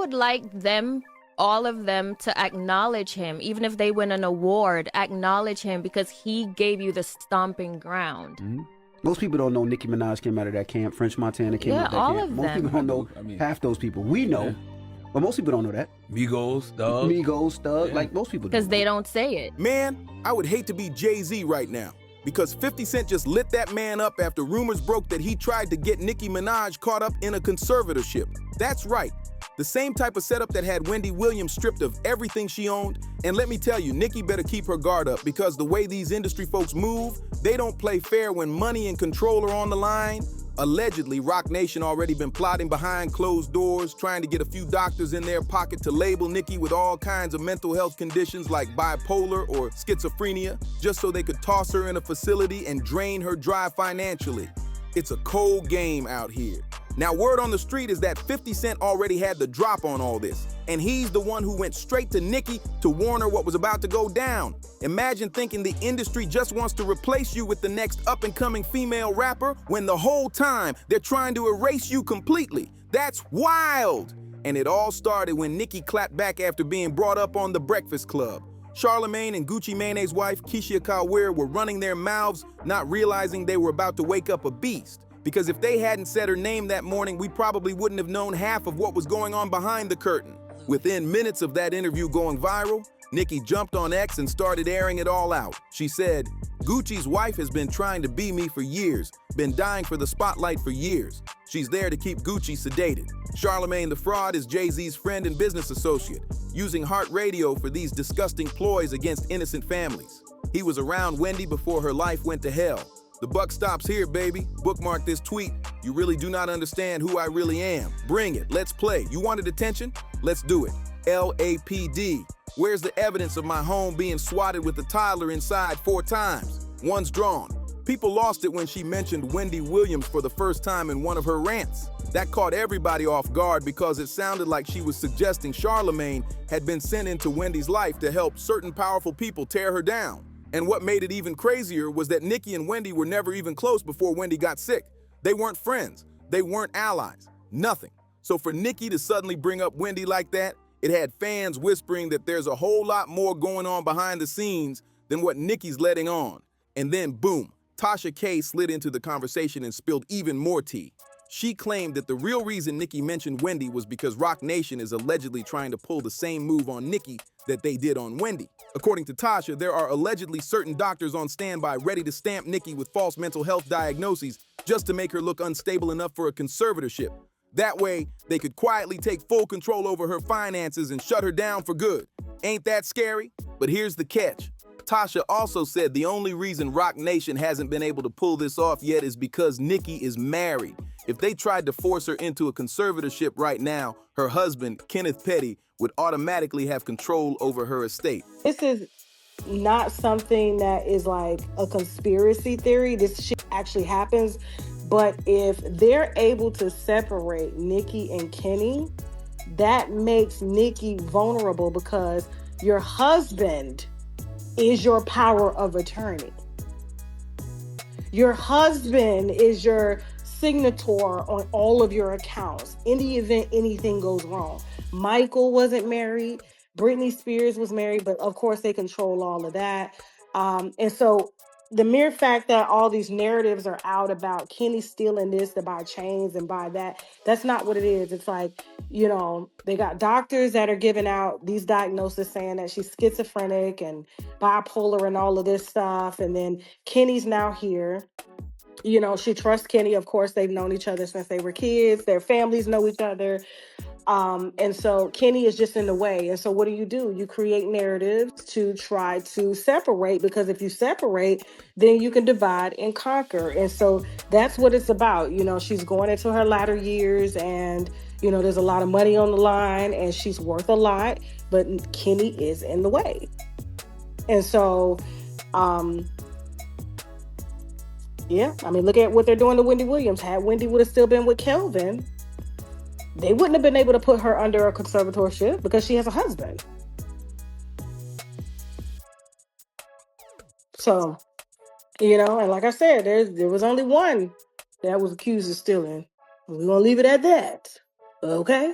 would like them, all of them, to acknowledge him, even if they win an award, acknowledge him because he gave you the stomping ground. Most people don't know Nicki Minaj came out of that camp. French Montana came out of that all camp. of Most them. people don't know half those people. We know, but most people don't know that. Migos, Thug. Like most people Because they don't say it. Man, I would hate to be Jay-Z right now, because 50 Cent just lit that man up after rumors broke that he tried to get Nicki Minaj caught up in a conservatorship. That's right. The same type of setup that had Wendy Williams stripped of everything she owned. And let me tell you, Nicki better keep her guard up, because the way these industry folks move, they don't play fair when money and control are on the line. Allegedly, Roc Nation already been plotting behind closed doors, trying to get a few doctors in their pocket to label Nicki with all kinds of mental health conditions like bipolar or schizophrenia, just so they could toss her in a facility and drain her dry financially. It's a cold game out here. Now, word on the street is that 50 Cent already had the drop on all this, and he's the one who went straight to Nicki to warn her what was about to go down. Imagine thinking the industry just wants to replace you with the next up-and-coming female rapper when the whole time they're trying to erase you completely. That's wild! And it all started when Nicki clapped back after being brought up on The Breakfast Club. Charlamagne and Gucci Mane's wife, Keisha Kalwir, were running their mouths, not realizing they were about to wake up a beast. Because if they hadn't said her name that morning, we probably wouldn't have known half of what was going on behind the curtain. Within minutes of that interview going viral, Nicki jumped on X and started airing it all out. She said, "Gucci's wife has been trying to be me for years, been dying for the spotlight for years. She's there to keep Gucci sedated. Charlamagne the Fraud is Jay-Z's friend and business associate, using Heart Radio for these disgusting ploys against innocent families. He was around Wendy before her life went to hell. The buck stops here, baby. Bookmark this tweet. You really do not understand who I really am. Bring it. Let's play. You wanted attention? Let's do it. LAPD. Where's the evidence of my home being swatted with a toddler inside 4 times? One's drawn. People lost it when she mentioned Wendy Williams for the first time in one of her rants. That caught everybody off guard because it sounded like she was suggesting Charlamagne had been sent into Wendy's life to help certain powerful people tear her down. And what made it even crazier was that Nicki and Wendy were never even close before Wendy got sick. They weren't friends. They weren't allies. Nothing. So for Nicki to suddenly bring up Wendy like that, it had fans whispering that there's a whole lot more going on behind the scenes than what Nicki's letting on. And then boom, Tasha K slid into the conversation and spilled even more tea. She claimed that the real reason Nicki mentioned Wendy was because Roc Nation is allegedly trying to pull the same move on Nicki that they did on Wendy. According to Tasha, there are allegedly certain doctors on standby ready to stamp Nicki with false mental health diagnoses just to make her look unstable enough for a conservatorship. That way, they could quietly take full control over her finances and shut her down for good. Ain't that scary? But here's the catch. Tasha also said the only reason Roc Nation hasn't been able to pull this off yet is because Nicki is married. If they tried to force her into a conservatorship right now, her husband, Kenneth Petty, would automatically have control over her estate. This is not something that is like a conspiracy theory. This shit actually happens. But if they're able to separate Nicki and Kenny, that makes Nicki vulnerable because your husband is your power of attorney. Your husband is your signator on all of your accounts in the event anything goes wrong. Michael wasn't married. Britney Spears was married, but of course they control all of that. And so the mere fact that all these narratives are out about Kenny stealing this to buy chains and buy that, that's not what it is. It's like, you know, they got doctors that are giving out these diagnoses saying that she's schizophrenic and bipolar and all of this stuff. And then Kenny's now here. You know, she trusts Kenny. Of course, they've known each other since they were kids. Their families know each other. And so Kenny is just in the way. And so what do? You create narratives to try to separate, because if you separate, then you can divide and conquer. And so that's what it's about. You know, she's going into her latter years and, you know, there's a lot of money on the line and she's worth a lot, but Kenny is in the way. And so, yeah, I mean, look at what they're doing to Wendy Williams. Had Wendy would have still been with Kelvin, they wouldn't have been able to put her under a conservatorship because she has a husband. So, you know, and like I said, there was only one that was accused of stealing. We're going to leave it at that. Okay?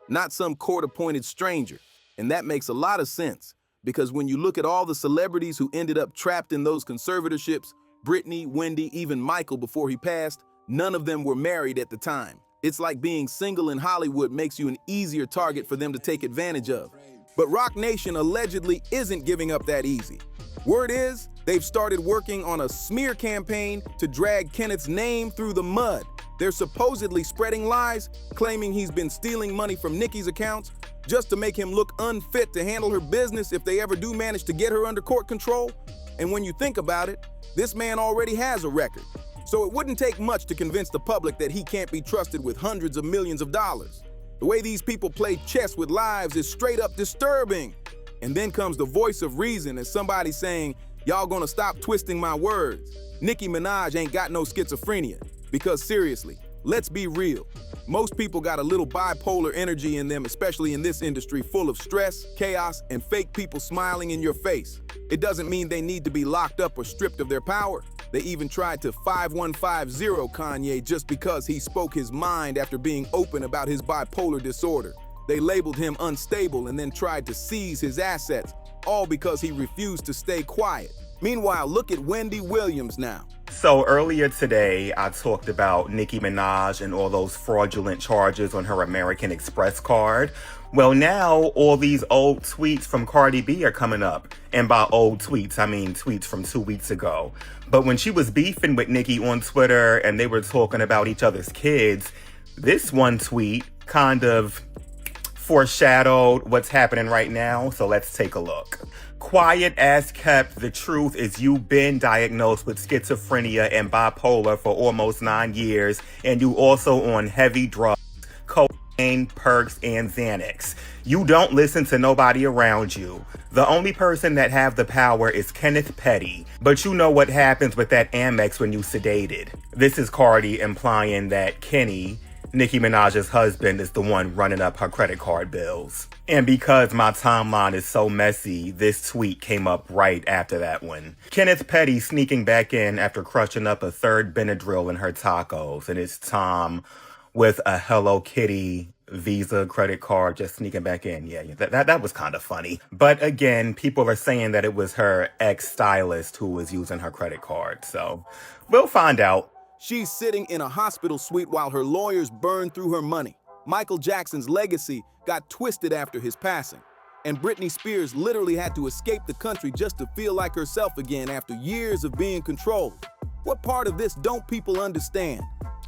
not some court-appointed stranger. And that makes a lot of sense, because when you look at all the celebrities who ended up trapped in those conservatorships, Britney, Wendy, even Michael before he passed, none of them were married at the time. It's like being single in Hollywood makes you an easier target for them to take advantage of. But Roc Nation allegedly isn't giving up that easy. Word is, they've started working on a smear campaign to drag Kenneth's name through the mud. They're supposedly spreading lies, claiming he's been stealing money from Nicki's accounts just to make him look unfit to handle her business if they ever do manage to get her under court control. And when you think about it, this man already has a record. So it wouldn't take much to convince the public that he can't be trusted with hundreds of millions of dollars. The way these people play chess with lives is straight up disturbing. And then comes the voice of reason as somebody saying, y'all gonna stop twisting my words. Nicki Minaj ain't got no schizophrenia. Because seriously, let's be real. Most people got a little bipolar energy in them, especially in this industry full of stress, chaos, and fake people smiling in your face. It doesn't mean they need to be locked up or stripped of their power. They even tried to 5150 Kanye just because he spoke his mind after being open about his bipolar disorder. They labeled him unstable and then tried to seize his assets, all because he refused to stay quiet. Meanwhile, look at Wendy Williams now. So earlier today, I talked about Nicki Minaj and all those fraudulent charges on her American Express card. Well, now all these old tweets from Cardi B are coming up. And by old tweets, I mean tweets from 2 weeks ago. But when she was beefing with Nicki on Twitter and they were talking about each other's kids, this one tweet kind of foreshadowed what's happening right now. So let's take a look. Quiet as kept, the truth is you've been diagnosed with schizophrenia and bipolar for almost 9 years, and you also on heavy drugs, cocaine, perks, and Xanax. You don't listen to nobody around you. The only person that have the power is Kenneth Petty, but you know what happens with that Amex when you sedated. This is Cardi implying that Kenny, Nicki Minaj's husband, is the one running up her credit card bills. And because my timeline is so messy, this tweet came up right after that one. Kenneth Petty sneaking back in after crushing up a third Benadryl in her tacos. And it's Tom with a Hello Kitty Visa credit card just sneaking back in. Yeah, that was kind of funny. But again, people are saying that it was her ex-stylist who was using her credit card. So we'll find out. She's sitting in a hospital suite while her lawyers burn through her money. Michael Jackson's legacy got twisted after his passing. And Britney Spears literally had to escape the country just to feel like herself again after years of being controlled. What part of this don't people understand?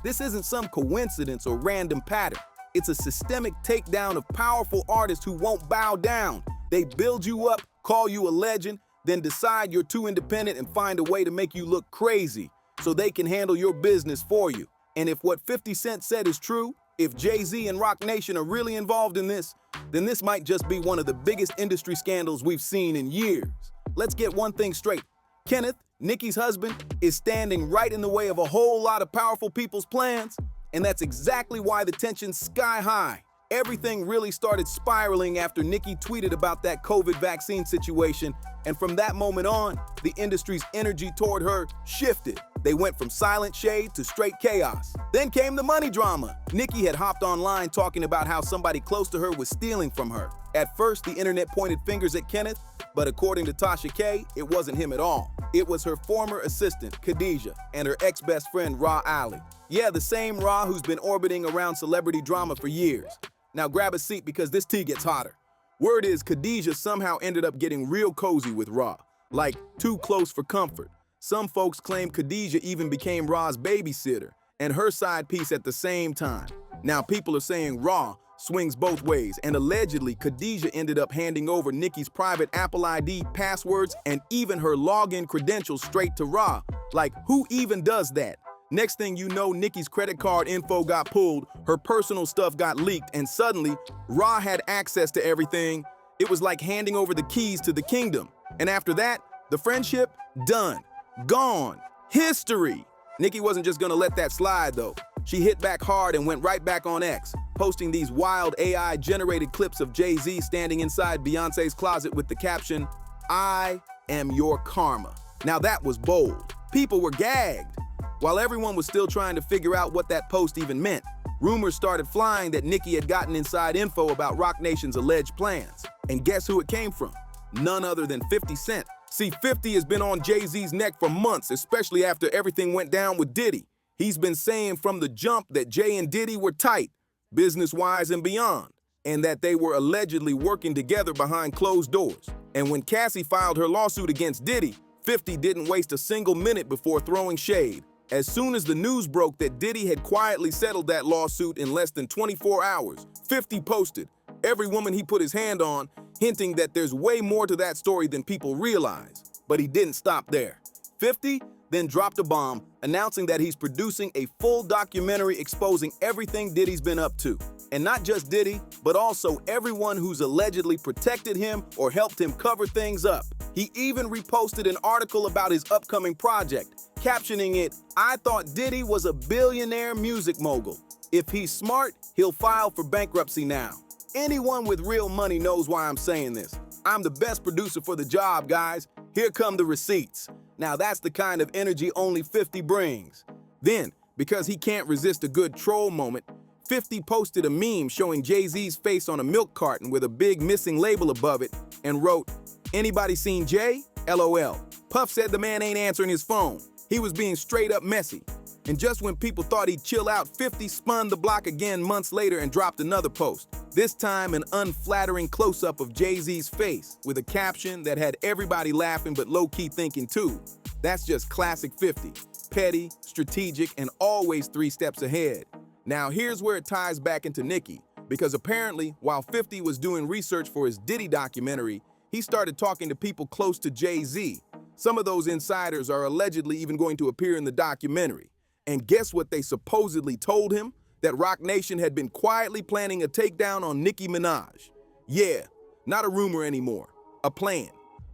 This isn't some coincidence or random pattern. It's a systemic takedown of powerful artists who won't bow down. They build you up, call you a legend, then decide you're too independent and find a way to make you look crazy so they can handle your business for you. And if what 50 Cent said is true, if Jay-Z and Roc Nation are really involved in this, then this might just be one of the biggest industry scandals we've seen in years. Let's get one thing straight. Kenneth, Nicki's husband, is standing right in the way of a whole lot of powerful people's plans, and that's exactly why the tension's sky high. Everything really started spiraling after Nicki tweeted about that COVID vaccine situation, and from that moment on, the industry's energy toward her shifted. They went from silent shade to straight chaos. Then came the money drama. Nicki had hopped online talking about how somebody close to her was stealing from her. At first, the internet pointed fingers at Kenneth, but according to Tasha K, it wasn't him at all. It was her former assistant, Khadijah, and her ex-best friend, Ra Ali. Yeah, the same Ra who's been orbiting around celebrity drama for years. Now grab a seat because this tea gets hotter. Word is Khadijah somehow ended up getting real cozy with Ra, like too close for comfort. Some folks claim Khadijah even became Ra's babysitter and her side piece at the same time. Now people are saying Ra swings both ways, and allegedly Khadijah ended up handing over Nicki's private Apple ID, passwords, and even her login credentials straight to Ra. Like, who even does that? Next thing you know, Nicki's credit card info got pulled, her personal stuff got leaked, and suddenly, Ra had access to everything. It was like handing over the keys to the kingdom. And after that, the friendship, done. Gone. History. Nicki wasn't just gonna let that slide though. She hit back hard and went right back on X, posting these wild AI-generated clips of Jay-Z standing inside Beyonce's closet with the caption, "I am your karma." Now that was bold. People were gagged. While everyone was still trying to figure out what that post even meant, Rumors started flying that Nicki had gotten inside info about Roc Nation's alleged plans. And guess who it came from? None other than 50 Cent. See, 50 has been on Jay-Z's neck for months, especially after everything went down with Diddy. He's been saying from the jump that Jay and Diddy were tight, business-wise and beyond, and that they were allegedly working together behind closed doors. And when Cassie filed her lawsuit against Diddy, 50 didn't waste a single minute before throwing shade. As soon as the news broke that Diddy had quietly settled that lawsuit in less than 24 hours, 50 posted, every woman he put his hand on, hinting that there's way more to that story than people realize. But he didn't stop there. 50 then dropped a bomb, announcing that he's producing a full documentary exposing everything Diddy's been up to. And not just Diddy, but also everyone who's allegedly protected him or helped him cover things up. He even reposted an article about his upcoming project, captioning it, "I thought Diddy was a billionaire music mogul. If he's smart, he'll file for bankruptcy now." Anyone with real money knows why I'm saying this. I'm the best producer for the job, guys. Here come the receipts. Now that's the kind of energy only 50 brings. Then, because he can't resist a good troll moment, 50 posted a meme showing Jay-Z's face on a milk carton with a big missing label above it and wrote, "Anybody seen Jay? LOL. Puff said the man ain't answering his phone. He was being straight up messy." And just when people thought he'd chill out, 50 spun the block again months later and dropped another post. This time an unflattering close-up of Jay-Z's face with a caption that had everybody laughing but low-key thinking too. That's just classic 50. Petty, strategic, and always 3 steps ahead. Now here's where it ties back into Nicki, because apparently while 50 was doing research for his Diddy documentary, he started talking to people close to Jay-Z. Some of those insiders are allegedly even going to appear in the documentary. And guess what they supposedly told him? That Roc Nation had been quietly planning a takedown on Nicki Minaj. Yeah, not a rumor anymore, a plan.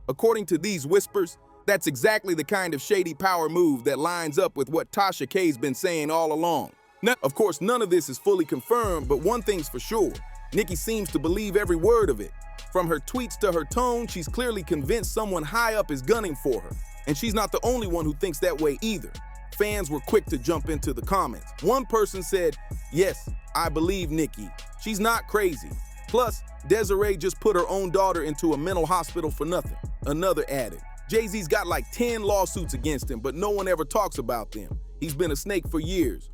According to these whispers, that's exactly the kind of shady power move that lines up with what Tasha K's been saying all along. Now, of course, none of this is fully confirmed, but one thing's for sure. Nicki seems to believe every word of it. From her tweets to her tone, she's clearly convinced someone high up is gunning for her. And she's not the only one who thinks that way either. Fans were quick to jump into the comments. One person said, "Yes, I believe Nicki. She's not crazy. Plus, Desiree just put her own daughter into a mental hospital for nothing." Another added, "Jay-Z's got like 10 lawsuits against him, but no one ever talks about them. He's been a snake for years."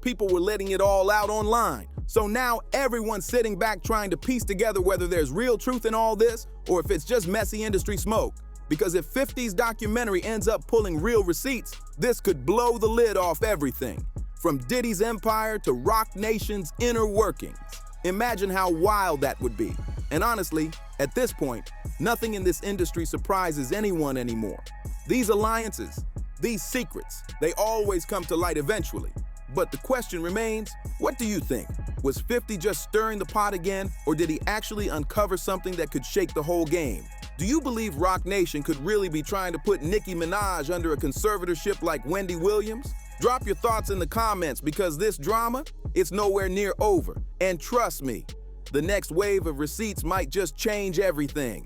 People were letting it all out online. So now everyone's sitting back trying to piece together whether there's real truth in all this or if it's just messy industry smoke. Because if 50's documentary ends up pulling real receipts, this could blow the lid off everything. From Diddy's empire to Roc Nation's inner workings. Imagine how wild that would be. And honestly, at this point, nothing in this industry surprises anyone anymore. These alliances, these secrets, they always come to light eventually. But the question remains, what do you think? Was 50 just stirring the pot again, or did he actually uncover something that could shake the whole game? Do you believe Roc Nation could really be trying to put Nicki Minaj under a conservatorship like Wendy Williams? Drop your thoughts in the comments, because this drama, it's nowhere near over. And trust me, the next wave of receipts might just change everything.